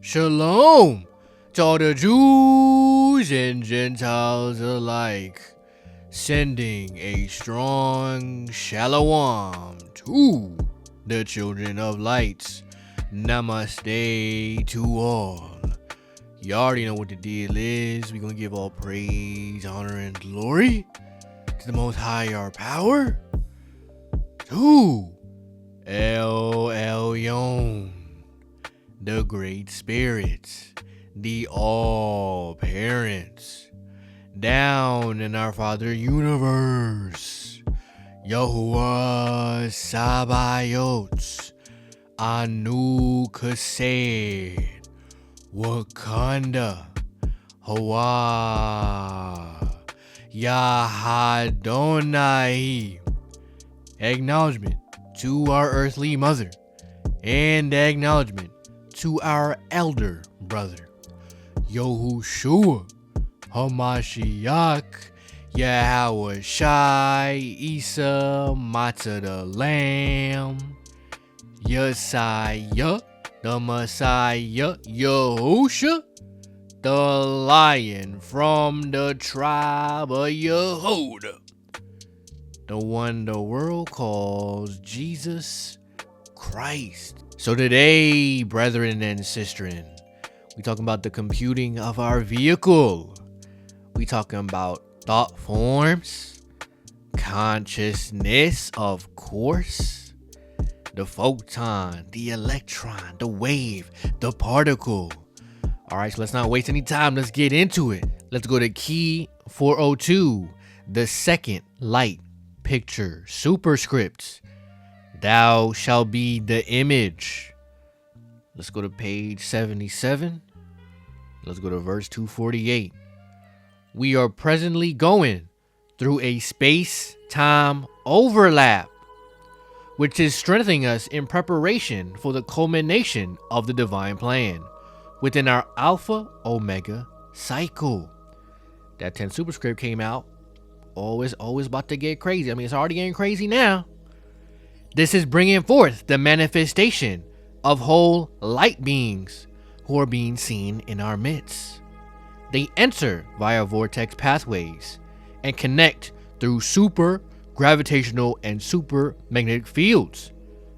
Shalom to all the Jews and Gentiles alike, sending a strong Shalom to the children of light. Namaste to all. You already know what the deal is. We're going to give all praise, honor, and glory to the Most High, our power, to 𝐁𝐸𝐬, the Great Spirits, the All Parents, down in our Father Universe, Yahuwah Sabaoth, Anu 𝐭𝐡𝐢𝐬, Wakanda, Hawa, Yahadonai. Acknowledgement to our earthly mother, and acknowledgement to our elder brother, Yahushua HaMashiach, 𝐯𝐢𝐝𝐻, Matzah the Lamb, Yesiah the Messiah, Yahusha the Lion from the tribe of Yehuda, the one the world calls Jesus Christ. So today, brethren and sistren, we talking about the computing of our vehicle. We talking about thought forms, consciousness, of course, the photon, the electron, the wave, the particle. All right, so let's not waste any time. Let's get into it. Let's go to key 402, the second light picture, superscript. Thou shalt be the image. Let's go to page 77. Let's go to verse 248. We are presently going through a space-time overlap, which is strengthening us in preparation for the culmination of the divine plan within our Alpha Omega cycle. That 10 superscript came out. Always about to get crazy. I mean, it's already getting crazy now. This is bringing forth the manifestation of whole light beings who are being seen in our midst. They enter via vortex pathways and connect through super gravitational and super magnetic fields,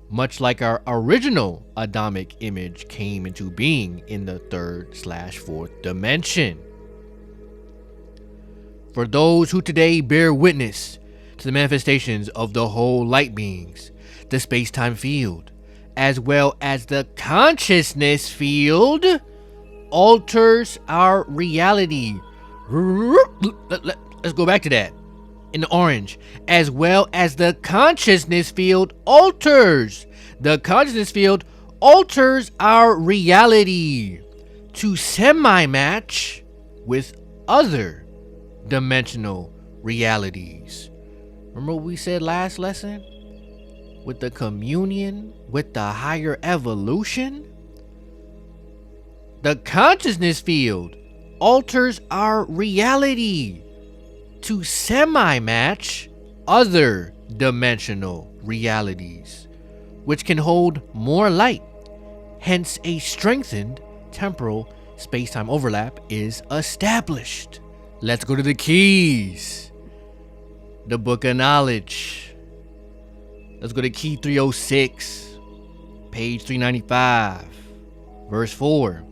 much like our original Adamic image came into being in the 3rd/4th dimension. For those who today bear witness to the manifestations of the whole light beings, the space-time field, as well as the consciousness field, alters our reality. Let's go back to that. In the orange, as well as the consciousness field alters. The consciousness field alters our reality to semi-match with other dimensional realities. Remember what we said last lesson? With the communion with the higher evolution? The consciousness field alters our reality to semi-match other dimensional realities, which can hold more light. Hence, a strengthened temporal space-time overlap is established. Let's go to the keys. The Book of Knowledge. Let's go to key 306, page 395, verse 4.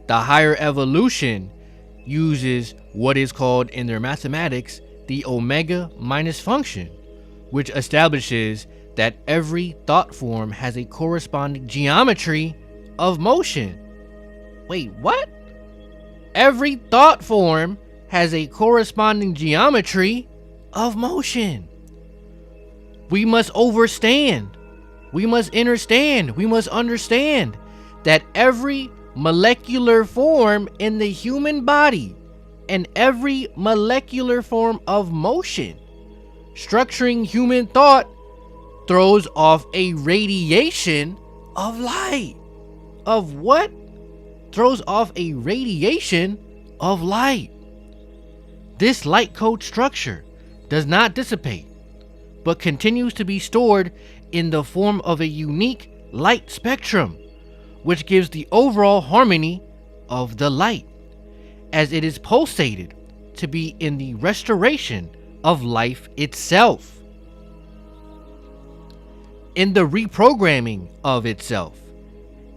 The higher evolution uses what is called in their mathematics the omega minus function, which establishes that every thought form has a corresponding geometry of motion. Wait, what? Every thought form has a corresponding geometry of motion. We must understand that every molecular form in the human body and every molecular form of motion structuring human thought throws off a radiation of light. Of what? Throws off a radiation of light. This light code structure does not dissipate, but continues to be stored in the form of a unique light spectrum, which gives the overall harmony of the light, as it is pulsated to be in the restoration of life itself, in the reprogramming of itself,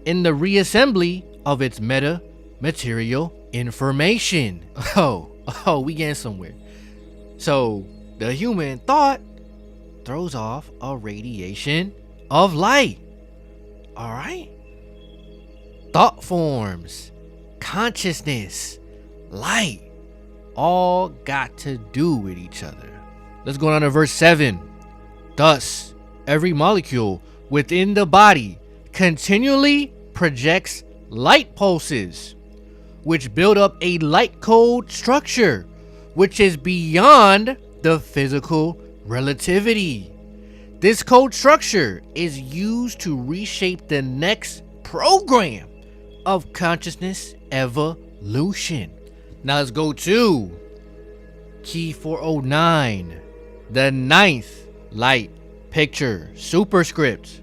in the reassembly of its material information. Oh, we getting somewhere. So the human thought throws off a radiation of light. All right. Thought forms, consciousness, light, all got to do with each other. Let's go on to verse 7. Thus, every molecule within the body continually projects light pulses, which build up a light code structure, which is beyond the physical relativity. This code structure is used to reshape the next program of consciousness evolution. Now let's go to key 409, the ninth light picture, superscript.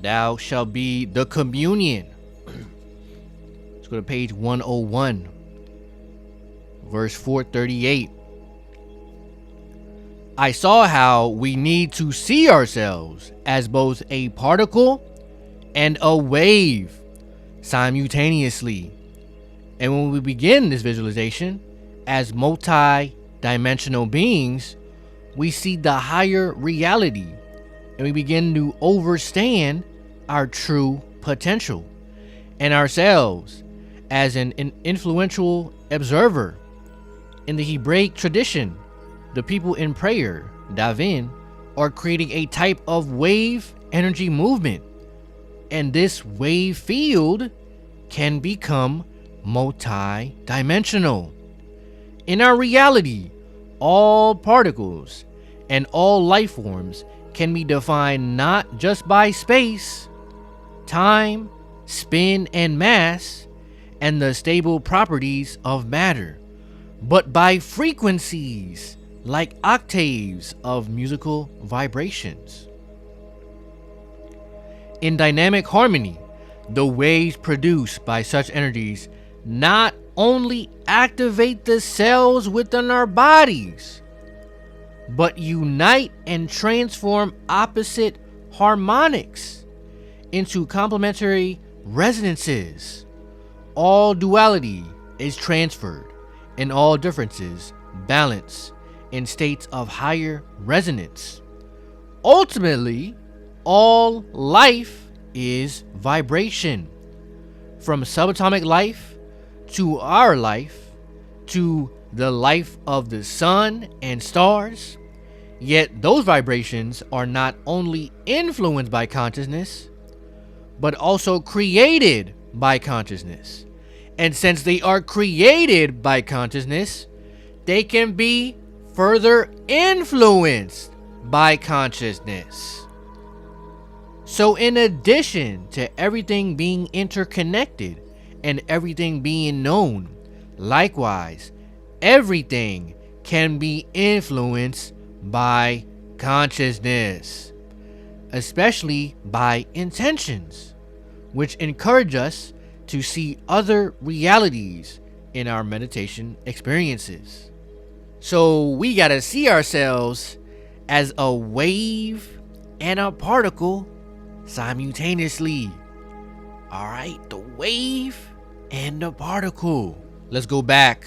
Thou shalt be the communion. Let's go to page 101, verse 438. I saw how we need to see ourselves as both a particle and a wave simultaneously. And when we begin this visualization as multi-dimensional beings, we see the higher reality and we begin to understand our true potential and ourselves as an influential observer. In the Hebraic tradition, the people in prayer, Davin, are creating a type of wave energy movement, and this wave field can become multi-dimensional. In our reality, all particles and all life forms can be defined not just by space, time, spin, and mass, and the stable properties of matter, but by frequencies like octaves of musical vibrations. In dynamic harmony, the waves produced by such energies not only activate the cells within our bodies, but unite and transform opposite harmonics into complementary resonances. All duality is transferred, and all differences balance in states of higher resonance. Ultimately, all life is vibration, from subatomic life to our life to the life of the sun and stars. Yet those vibrations are not only influenced by consciousness, but also created by consciousness. And since they are created by consciousness, they can be further influenced by consciousness. So in addition to everything being interconnected and everything being known, likewise, everything can be influenced by consciousness, especially by intentions, which encourage us to see other realities in our meditation experiences. So we gotta see ourselves as a wave and a particle simultaneously. All right, the wave and the particle. Let's go back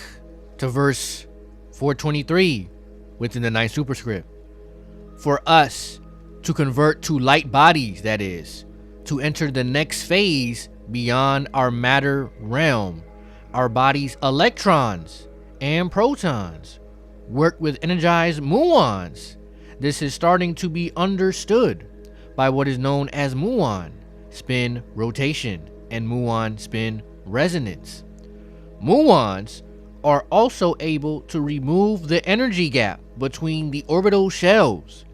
to verse 423 within the ninth superscript. For us to convert to light bodies, that is, to enter the next phase beyond our matter realm, our body's electrons and protons work with energized muons. This is starting to be understood by what is known as muon spin rotation and muon spin resonance. Muons are also able to remove the energy gap between the orbital shells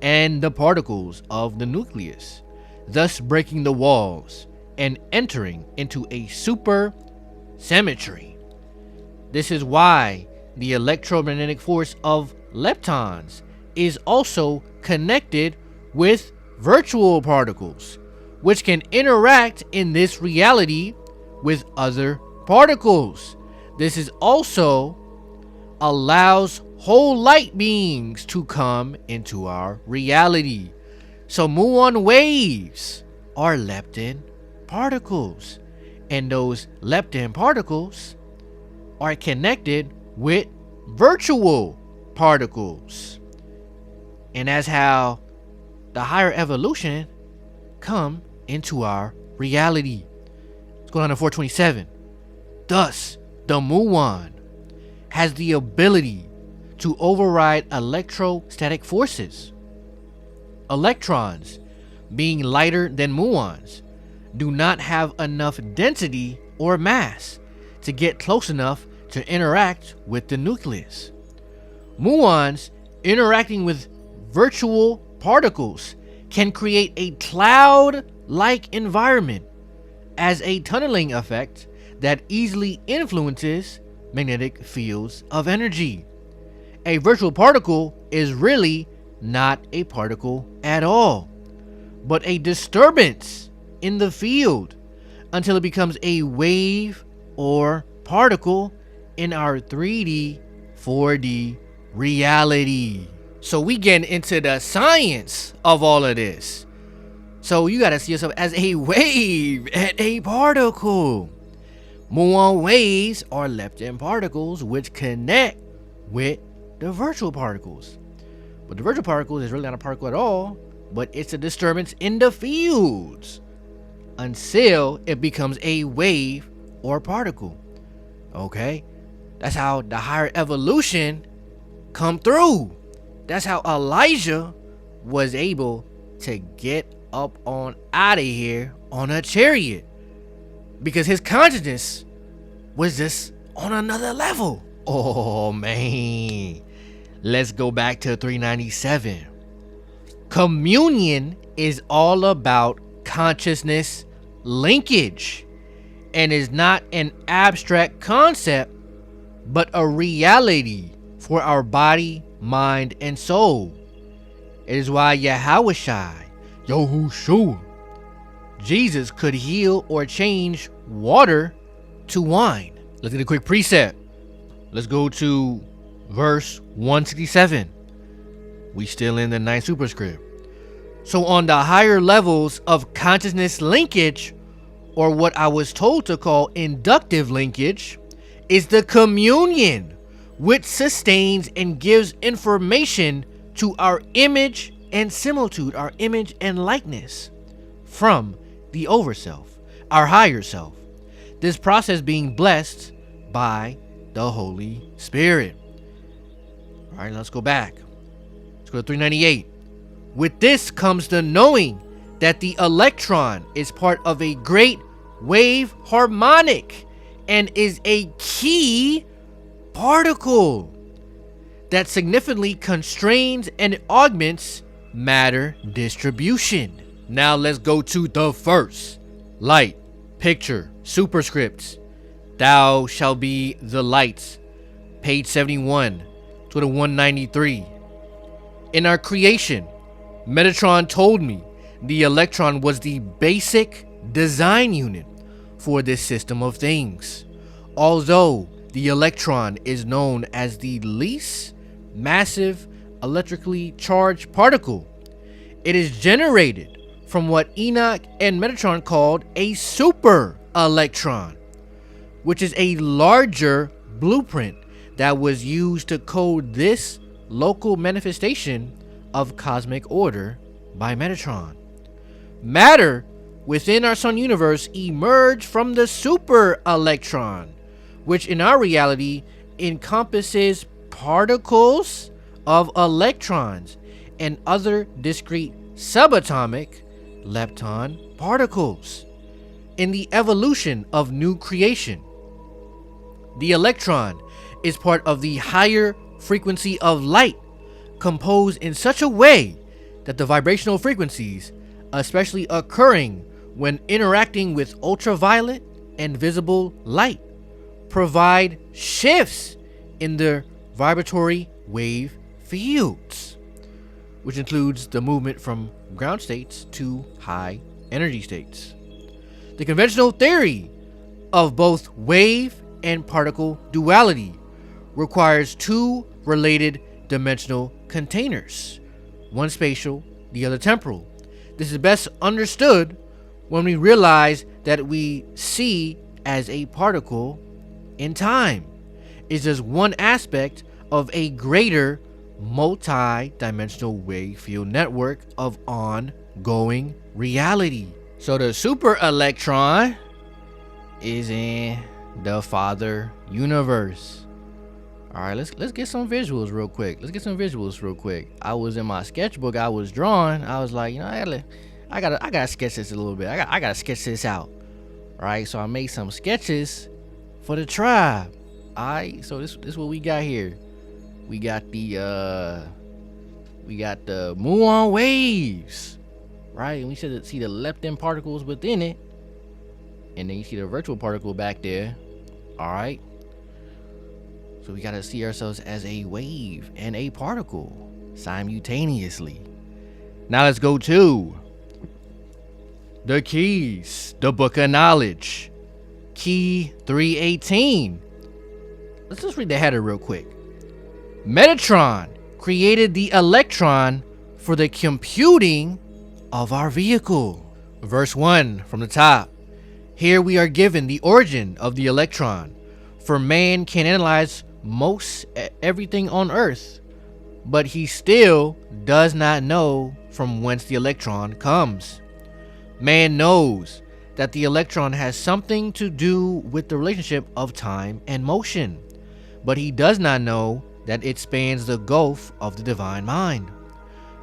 and the particles of the nucleus, thus breaking the walls and entering into a super symmetry. This is why the electromagnetic force of leptons is also connected with virtual particles, which can interact in this reality with other particles. This is also allows whole light beings to come into our reality. So muon waves are lepton particles, and those lepton particles are connected with virtual particles. And that's how the higher evolution come into our reality. Let's go down to 427. Thus, the muon has the ability to override electrostatic forces. Electrons, being lighter than muons, do not have enough density or mass to get close enough to interact with the nucleus. Muons interacting with virtual particles can create a cloud-like environment as a tunneling effect that easily influences magnetic fields of energy. A virtual particle is really not a particle at all, but a disturbance in the field until it becomes a wave or particle in our 3D, 4D reality. So we get into the science of all of this. So you gotta see yourself as a wave and a particle. Muon waves are lepton particles which connect with the virtual particles. But the virtual particle is really not a particle at all, but it's a disturbance in the fields until it becomes a wave or particle. Okay? That's how the higher evolution come through. That's how Elijah was able to get up on out of here on a chariot, because his consciousness was just on another level. Oh man, let's go back to 397. Communion is all about consciousness linkage and is not an abstract concept but a reality for our body, mind, and soul. It is why 𝐭𝐴HUSHUA, Jesus, could heal or change water to wine. Let's get a quick precept. Let's go to verse 167. We still in the 9th superscript. So on the higher levels of consciousness linkage, or what I was told to call inductive linkage, is the communion which sustains and gives information to our image and similitude, our image and likeness, from the overself, our higher self. This process being blessed by the Holy Spirit. All right, let's go back. Let's go to 398. With this comes the knowing that the electron is part of a great wave harmonic and is a key particle that significantly constrains and augments matter distribution. Now let's go to the first light picture superscripts. Thou shall be the lights, page 71 to the 193. In our creation, Metatron told me the electron was the basic design unit for this system of things. Although the electron is known as the least massive electrically charged particle, it is generated from what Enoch and Metatron called a super electron, which is a larger blueprint that was used to code this local manifestation of cosmic order by Metatron. Matter within our sun universe emerged from the super electron, which in our reality encompasses particles of electrons and other discrete subatomic lepton particles. In the evolution of new creation, the electron is part of the higher frequency of light, composed in such a way that the vibrational frequencies, especially occurring when interacting with ultraviolet and visible light, provide shifts in the vibratory wave fields, which includes the movement from ground states to high energy states. The conventional theory of both wave and particle duality requires two related dimensional containers, one spatial, the other temporal. This is best understood when we realize that we see as a particle in time is just one aspect of a greater multi-dimensional wave field network of ongoing reality. So the super electron is in the father universe. All right, let's get some visuals real quick. I was in my sketchbook, I was drawing. I was like, you know, I gotta sketch this a little bit. I gotta sketch this out. All right, so I made some sketches for the tribe. All right, so this is what we got here. We got the muon waves, right? And we should see the lepton particles within it, and then you see the virtual particle back there. All right. So we gotta see ourselves as a wave and a particle simultaneously. Now let's go to the keys, the book of knowledge, key 318. Let's just read the header real quick. Metatron created the electron for the computing of our vehicle. Verse 1 from the top. Here we are given the origin of the electron, for man can analyze most everything on earth, but he still does not know from whence the electron comes. Man knows that the electron has something to do with the relationship of time and motion, but he does not know that it spans the gulf of the divine mind.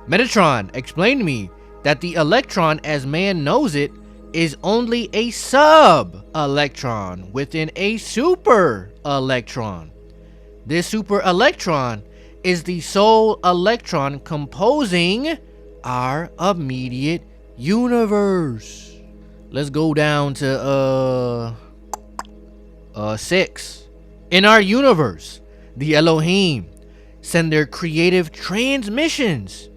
Metatron explained to me that the electron as man knows it is only a sub-electron within a super-electron. This super-electron is the sole electron composing our immediate universe. Let's go down to 6. In our universe, the Elohim send their creative transmissions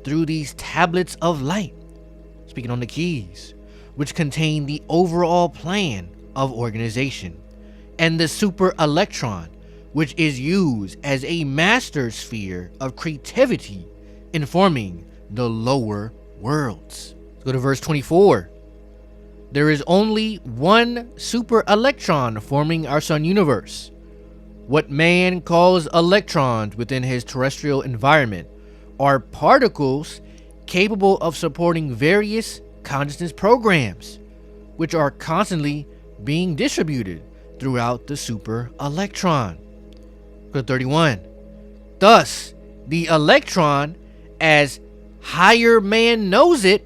through these tablets of light, speaking on the keys, which contain the overall plan of organization, and the super electron, which is used as a master sphere of creativity in forming the lower worlds. Let's go to verse 24. There is only one super electron forming our sun universe. What man calls electrons within his terrestrial environment are particles capable of supporting various consciousness programs, which are constantly being distributed throughout the super electron. 31. Thus, the electron, as higher man knows it,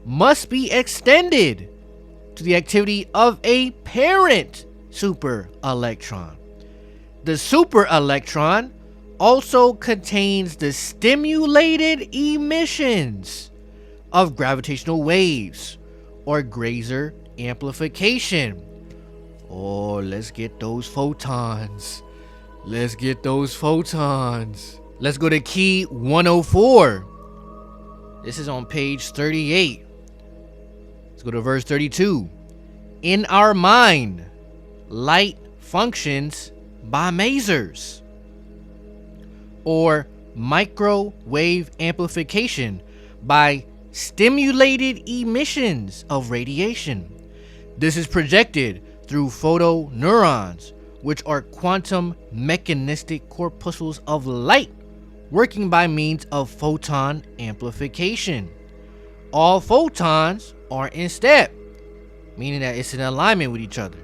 must be extended to the activity of a parent super electron. The super electron also contains the stimulated emissions of gravitational waves or Grazer amplification. Oh, let's get those photons. Let's go to key 104. This is on page 38. Let's go to verse 32. In our mind, light functions by masers, or microwave amplification by stimulated emissions of radiation. This is projected through photoneurons, which are quantum mechanistic corpuscles of light working by means of photon amplification. All photons are in step, meaning that it's in alignment with each other.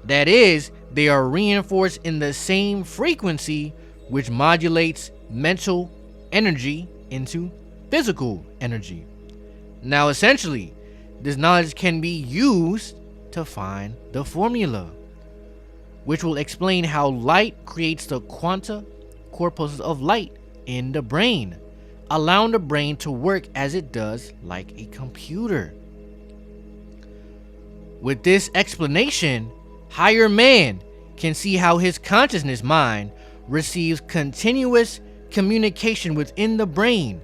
That is, they are reinforced in the same frequency, which modulates mental energy into physical energy. Now, essentially, this knowledge can be used to find the formula, which will explain how light creates the quanta corpuscles of light in the brain, allowing the brain to work as it does like a computer. With this explanation, higher man can see how his consciousness mind receives continuous communication within the brain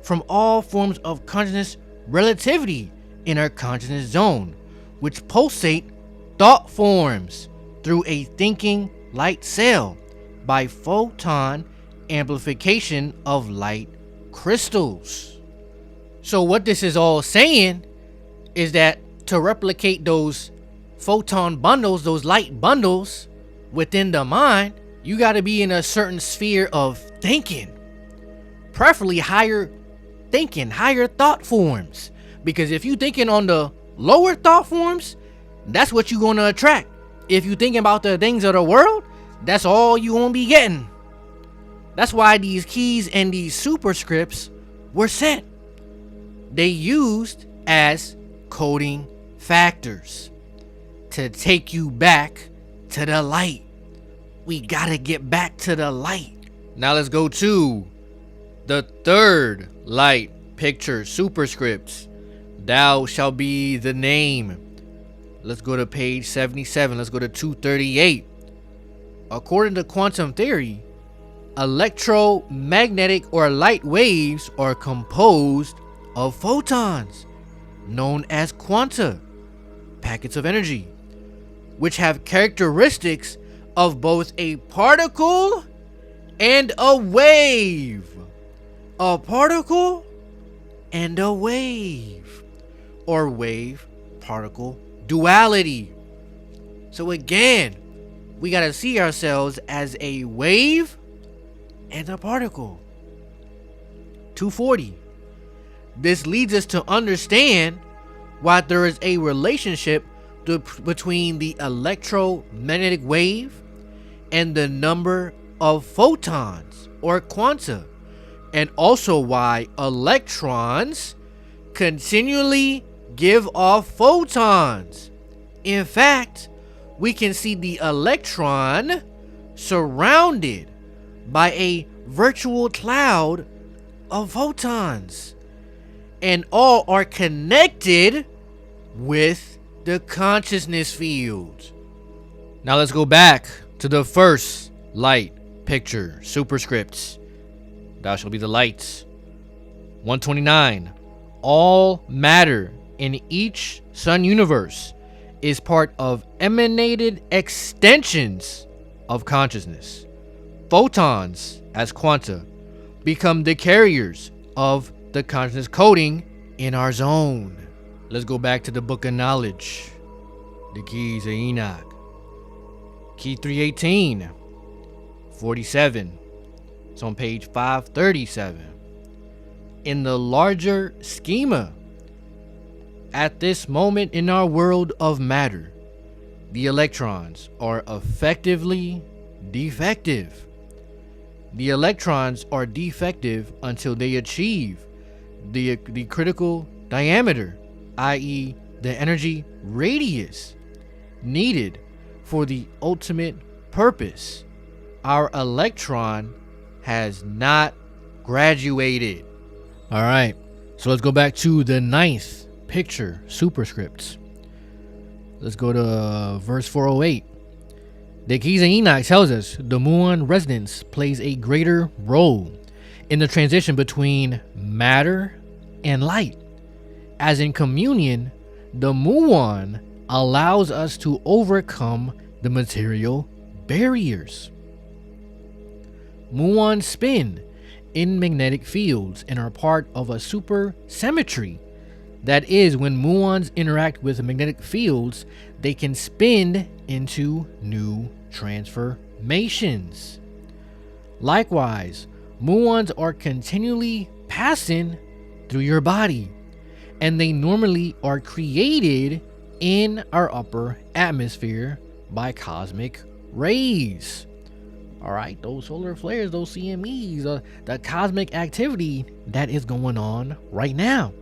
from all forms of consciousness relativity in our consciousness zone, which pulsate thought forms through a thinking light cell by photon amplification of light crystals. So what this is all saying is that to replicate those photon bundles, those light bundles within the mind, you got to be in a certain sphere of thinking, preferably higher thinking, higher thought forms. Because if you thinking on the lower thought forms, that's what you're going to attract. If you thinking about the things of the world, that's all you won't be getting. That's why these keys and these superscripts were sent. They used as coding factors to take you back to the light. We gotta get back to the light. Now let's go to the third light picture superscripts. Thou shall be the name. Let's go to page 77. Let's go to 238. According to quantum theory, electromagnetic or light waves are composed of photons, known as quanta, packets of energy, which have characteristics of both a particle and a wave. A particle and a wave, or wave particle duality. So again, we got to see ourselves as a wave and a particle. 240. This leads us to understand why there is a relationship between the electromagnetic wave and the number of photons or quanta, and also why electrons continually give off photons. In fact, we can see the electron surrounded by a virtual cloud of photons, and all are connected with the consciousness field. Now let's go back to the first light picture superscripts. Thou shalt be the light. 129. All matter in each sun universe is part of emanated extensions of consciousness. Photons, as quanta, become the carriers of the consciousness coding in our zone. Let's go back to the book of knowledge, the keys of Enoch. Key 318, 47. It's on page 537. In the larger schema, at this moment in our world of matter, the electrons are effectively defective. The electrons are defective until they achieve the critical diameter, i.e. the energy radius needed for the ultimate purpose. Our electron has not graduated. All right, so let's go back to the ninth picture superscripts. Let's go to verse 408. The keys of Enoch tells us the muon resonance plays a greater role in the transition between matter and light. As in communion, the muon allows us to overcome the material barriers. Muons spin in magnetic fields and are part of a supersymmetry. That is, when muons interact with magnetic fields, they can spin into new transformations. Likewise, muons are continually passing through your body, and they normally are created in our upper atmosphere by cosmic rays. All right, those solar flares, those CMEs, the cosmic activity that is going on right now.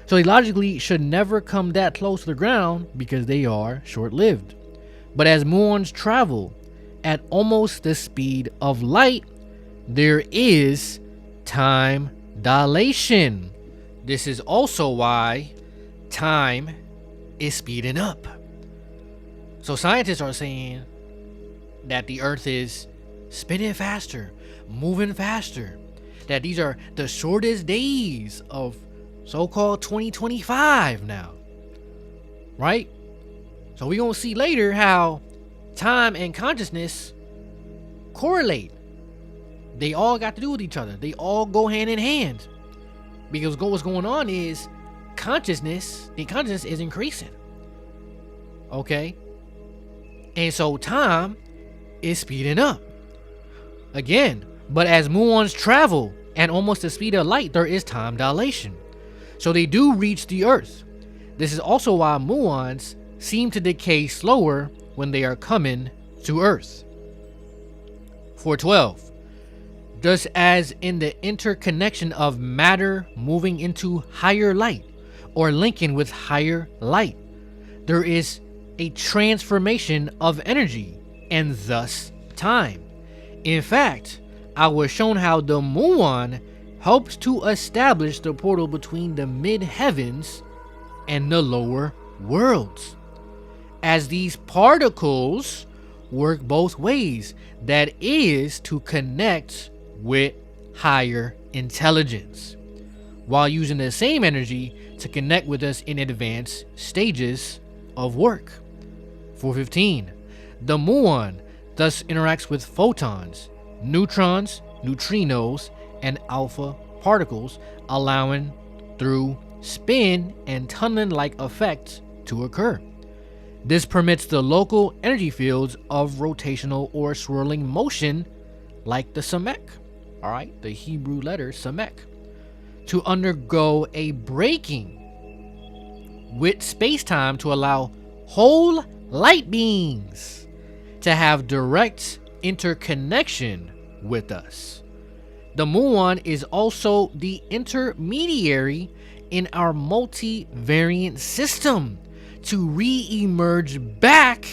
So they logically should never come that close to the ground because they are short-lived. But as muons travel at almost the speed of light, there is time dilation. This is also why time is speeding up. So scientists are saying that the Earth is spinning faster, moving faster, that these are the shortest days of so-called 2025 now, right? So we're going to see later how time and consciousness correlate. They all got to do with each other. They all go hand in hand. Because what's going on is the consciousness is increasing. Okay? And so time is speeding up. Again, but as muons travel at almost the speed of light, there is time dilation. So they do reach the Earth. This is also why muons seem to decay slower when they are coming to Earth. 412. Just as in the interconnection of matter moving into higher light or linking with higher light, there is a transformation of energy and thus time. In fact, I was shown how the muon helps to establish the portal between the mid-heavens and the lower worlds, as these particles work both ways, that is, to connect with higher intelligence, while using the same energy to connect with us in advanced stages of work. 415. The muon thus interacts with photons, neutrons, neutrinos, and alpha particles, allowing through spin and tunneling-like effects to occur. This permits the local energy fields of rotational or swirling motion, like the 𝐁𝐸𝐞𝐝, all right, the Hebrew letter 𝐁𝐸𝐞, to undergo a breaking with space-time to allow whole light beings to have direct interconnection with us. The muon is also the intermediary in our multivariant system to re-emerge back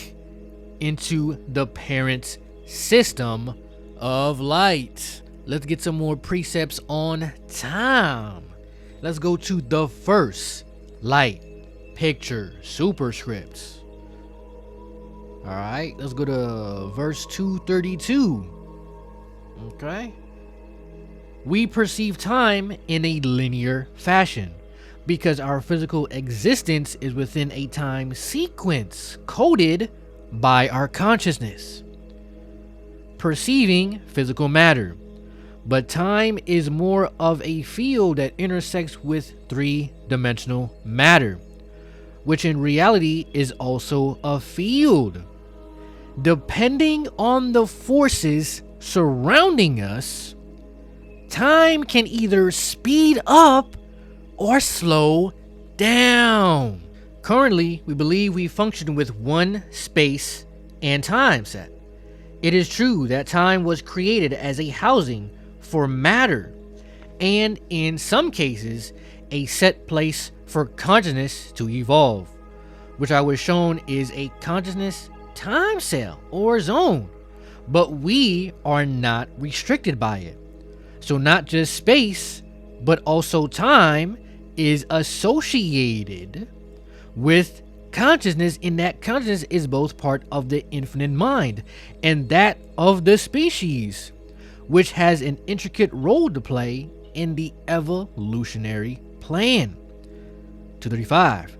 into the parent system of light. Let's get some more precepts on time. Let's go to the first light picture superscripts. All right, let's go to verse 232. Okay. We perceive time in a linear fashion because our physical existence is within a time sequence coded by our consciousness, perceiving physical matter. But time is more of a field that intersects with three-dimensional matter, which in reality is also a field. Depending on the forces surrounding us, time can either speed up or slow down. Currently, we believe we function with one space and time set. It is true that time was created as a housing for matter, and in some cases, a set place for consciousness to evolve, which I was shown is a consciousness time cell or zone, but we are not restricted by it. So not just space, but also time is associated with consciousness, in that consciousness is both part of the infinite mind and that of the species, which has an intricate role to play in the evolutionary plan. 235.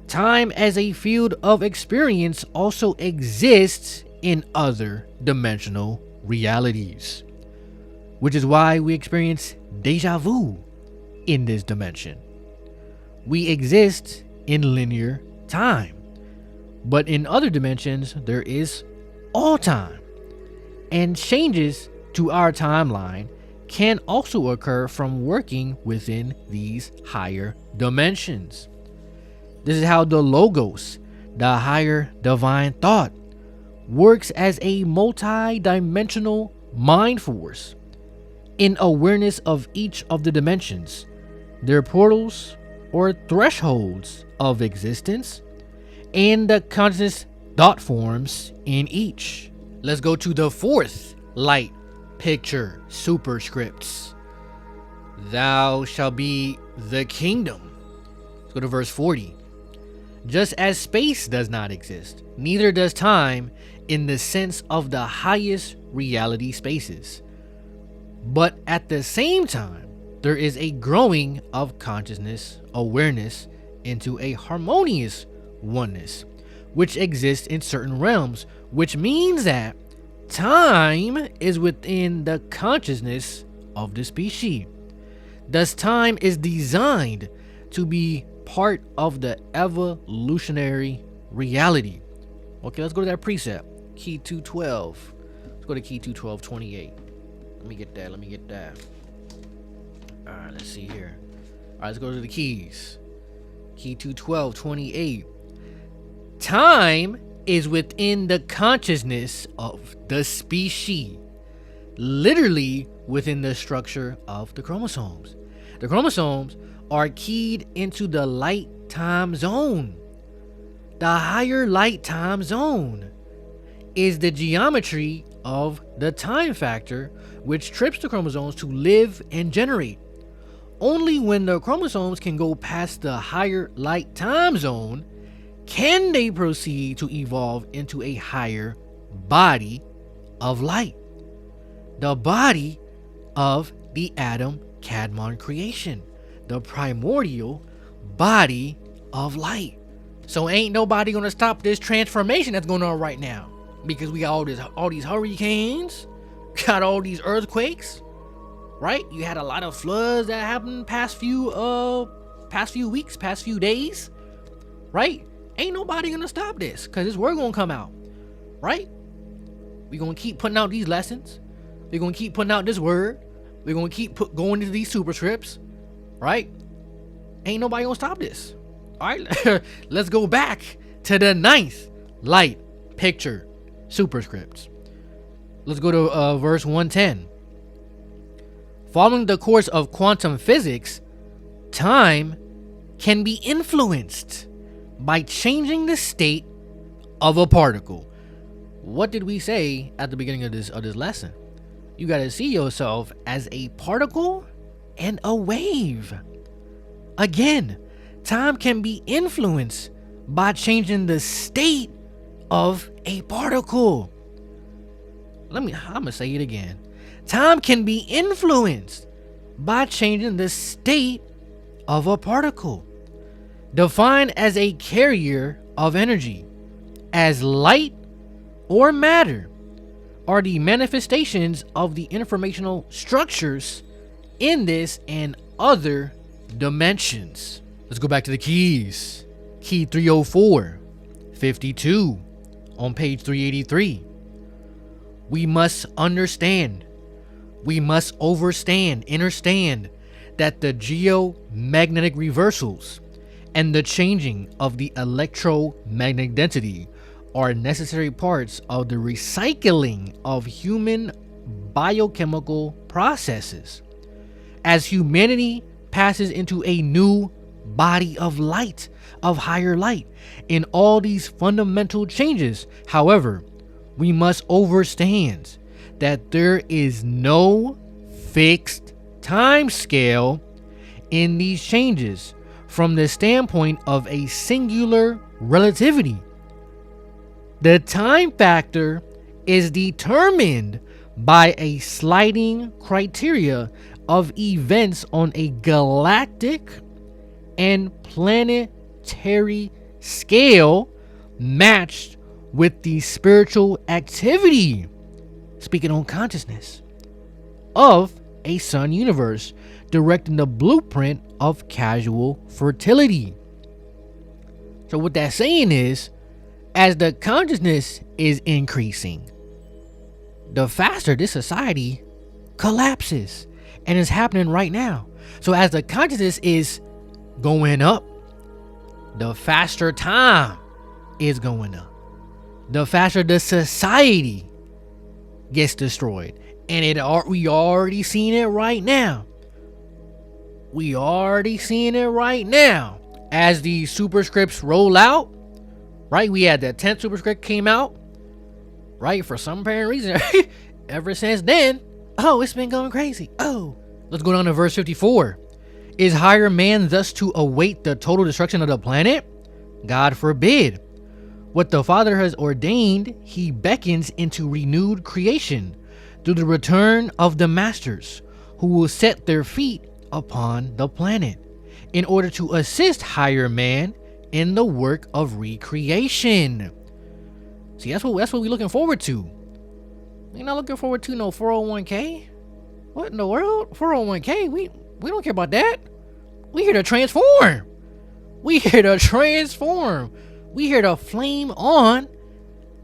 Time as a field of experience also exists in other dimensional realities, which is why we experience deja vu in this dimension. We exist in linear time, but in other dimensions there is all time, and changes to our timeline can also occur from working within these higher dimensions. This is how the logos, the higher divine thought, works as a multi-dimensional mind force in awareness of each of the dimensions, their portals or thresholds of existence, and the conscious thought forms in each. Let's go to the fourth light picture superscripts. Thou shalt be the kingdom. Let's go to verse 40. Just as space does not exist, neither does time in the sense of the highest reality spaces. But at the same time, there is a growing of consciousness, awareness, into a harmonious oneness, which exists in certain realms, which means that time is within the consciousness of the species. Thus, time is designed to be part of the evolutionary reality. Okay, let's go to that precept. Key 212. Let's go to key 212:28. Let me get that. All right, let's see here. All right, let's go to the keys. Key 212:28. Time is within the consciousness of the species, literally within the structure of the chromosomes. The chromosomes are keyed into the light time zone. The higher light time zone is the geometry of the time factor, which trips the chromosomes to live and generate. Only when the chromosomes can go past the higher light time zone can they proceed to evolve into a higher body of light, the body of the Adam Kadmon creation, the primordial body of light. So ain't nobody gonna stop this transformation that's going on right now, because we got all these hurricanes, got all these earthquakes, right? You had a lot of floods that happened past few weeks, past few days, right? Ain't nobody gonna stop this, because this word gonna come out, right? We're gonna keep putting out these lessons. We're gonna keep putting out this word. We're gonna keep going into these superscripts, right? Ain't nobody gonna stop this. All right, let's go back to the 9th light picture superscripts. Let's go to verse 110. Following the course of quantum physics, time can be influenced by changing the state of a particle. What did we say at the beginning of this lesson? You got to see yourself as a particle and a wave. Again, time can be influenced by changing the state of a particle. I'm gonna say it again. Time can be influenced by changing the state of a particle, defined as a carrier of energy, as light or matter, are the manifestations of the informational structures in this and other dimensions. Let's go back to the keys. Key 304:52 on page 383. We must understand, we must understand that the geomagnetic reversals and the changing of the electromagnetic density are necessary parts of the recycling of human biochemical processes. As humanity passes into a new body of light, of higher light, in all these fundamental changes, however, we must understand that there is no fixed time scale in these changes from the standpoint of a singular relativity. The time factor is determined by a sliding criteria of events on a galactic and planetary scale matched with the spiritual activity, speaking on consciousness, of a sun universe, directing the blueprint of casual fertility. So what that's saying is, as the consciousness is increasing, the faster this society collapses, and it's happening right now. So as the consciousness is going up, the faster time is going up, the faster the society gets destroyed. And we already seeing it right now. We already seeing it right now. As the superscripts roll out, right? We had the 10th superscript came out, right? For some apparent reason, ever since then, oh, it's been going crazy. Oh, let's go down to verse 54. Is higher man thus to await the total destruction of the planet? God forbid. What the Father has ordained, he beckons into renewed creation through the return of the masters, who will set their feet upon the planet in order to assist higher man in the work of recreation. See, that's what we're looking forward to. We're not looking forward to no 401k. What in the world? 401k? We don't care about that. We here to transform. We here to transform. We here to flame on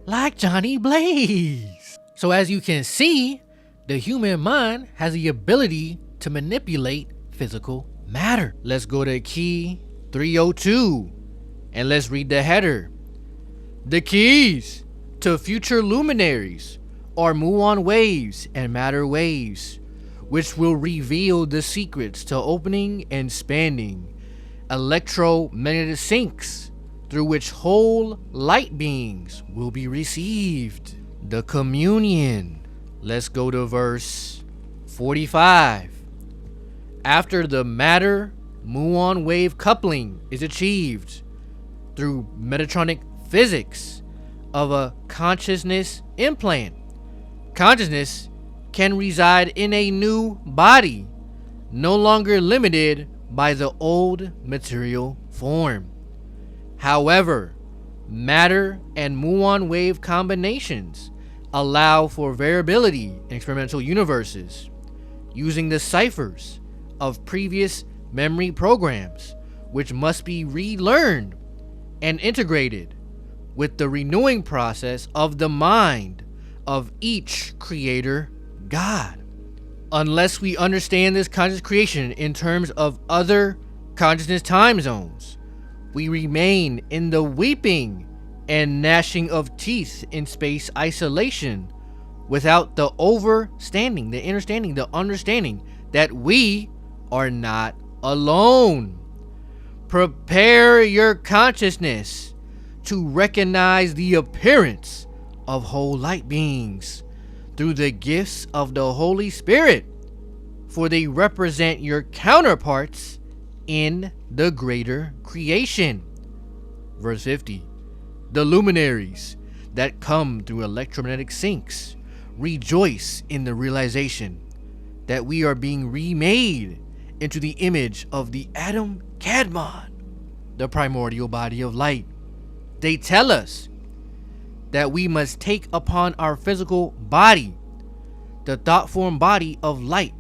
like Johnny Blaze. So as you can see, the human mind has the ability to manipulate physical matter. Let's go to key 302 and let's read the header. The keys to future luminaries are muon waves and matter waves, which will reveal the secrets to opening and expanding electromagnetic sinks through which whole light beings will be received. The communion. Let's go to verse 45. After the matter muon wave coupling is achieved through Metatronic physics of a consciousness implant, consciousness can reside in a new body, no longer limited by the old material form. However, matter and muon wave combinations allow for variability in experimental universes, using the ciphers of previous memory programs, which must be relearned and integrated with the renewing process of the mind of each creator God. Unless we understand this conscious creation in terms of other consciousness time zones, we remain in the weeping and gnashing of teeth in space isolation without the understanding that we are not alone. Prepare your consciousness to recognize the appearance of whole light beings through the gifts of the Holy Spirit, for they represent your counterparts in the greater creation. Verse 50. The luminaries that come through electromagnetic sinks rejoice in the realization that we are being remade into the image of the atom Kadmon, the primordial body of light. They tell us that we must take upon our physical body the thought form body of light,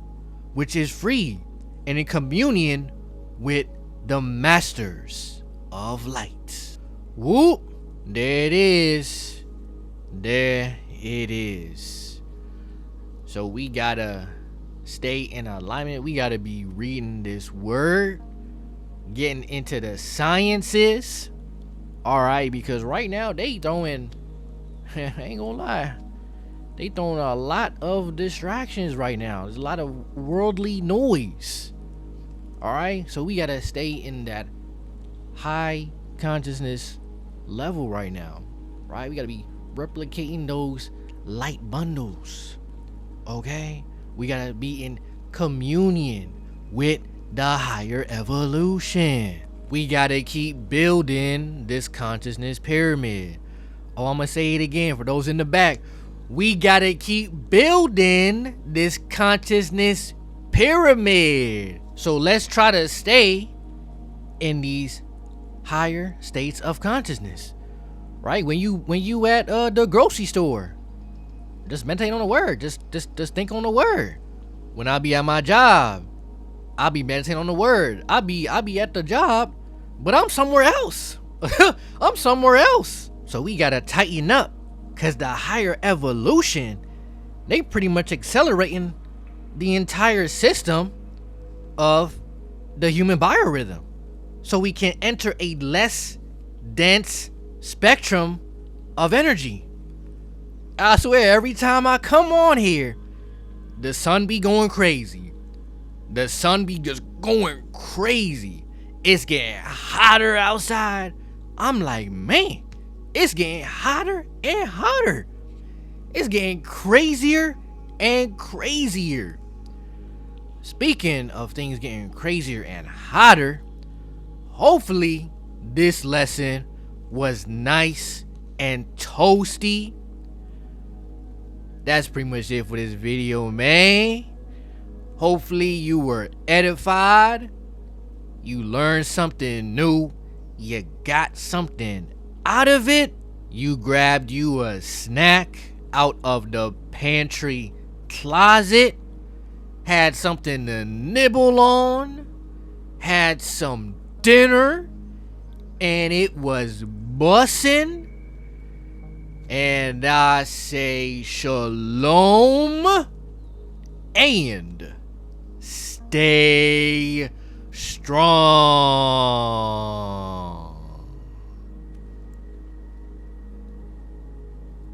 which is free and in communion with the masters of light. Whoop! There it is. There it is. So we gotta stay in alignment. We gotta be reading this word, getting into the sciences. Alright, because right now they throwing, I ain't gonna lie, they throwing a lot of distractions right now. There's a lot of worldly noise. Alright, so we gotta stay in that high consciousness level right now. Right, we gotta be replicating those light bundles. Okay, we gotta be in communion with the higher evolution. We gotta keep building this consciousness pyramid. Oh, I'm gonna say it again for those in the back. We gotta keep building this consciousness pyramid. So let's try to stay in these higher states of consciousness. Right? When you at the grocery store, just meditate on the word. Just think on the word. When I be at my job, I'll be meditating on the word. I'll be at the job, but I'm somewhere else. I'm somewhere else. So we gotta tighten up, cause the higher evolution, they pretty much accelerating the entire system of the human biorhythm, so we can enter a less dense spectrum of energy. I swear, every time I come on here, the sun be going crazy. The sun be just going crazy. It's getting hotter outside. I'm like, man, it's getting hotter and hotter. It's getting crazier and crazier. Speaking of things getting crazier and hotter, hopefully this lesson was nice and toasty. That's pretty much it for this video, man. Hopefully you were edified. You learned something new. You got something out of it. You grabbed you a snack out of the pantry closet. Had something to nibble on. Had some dinner. And it was bussin'. And I say shalom. And stay strong.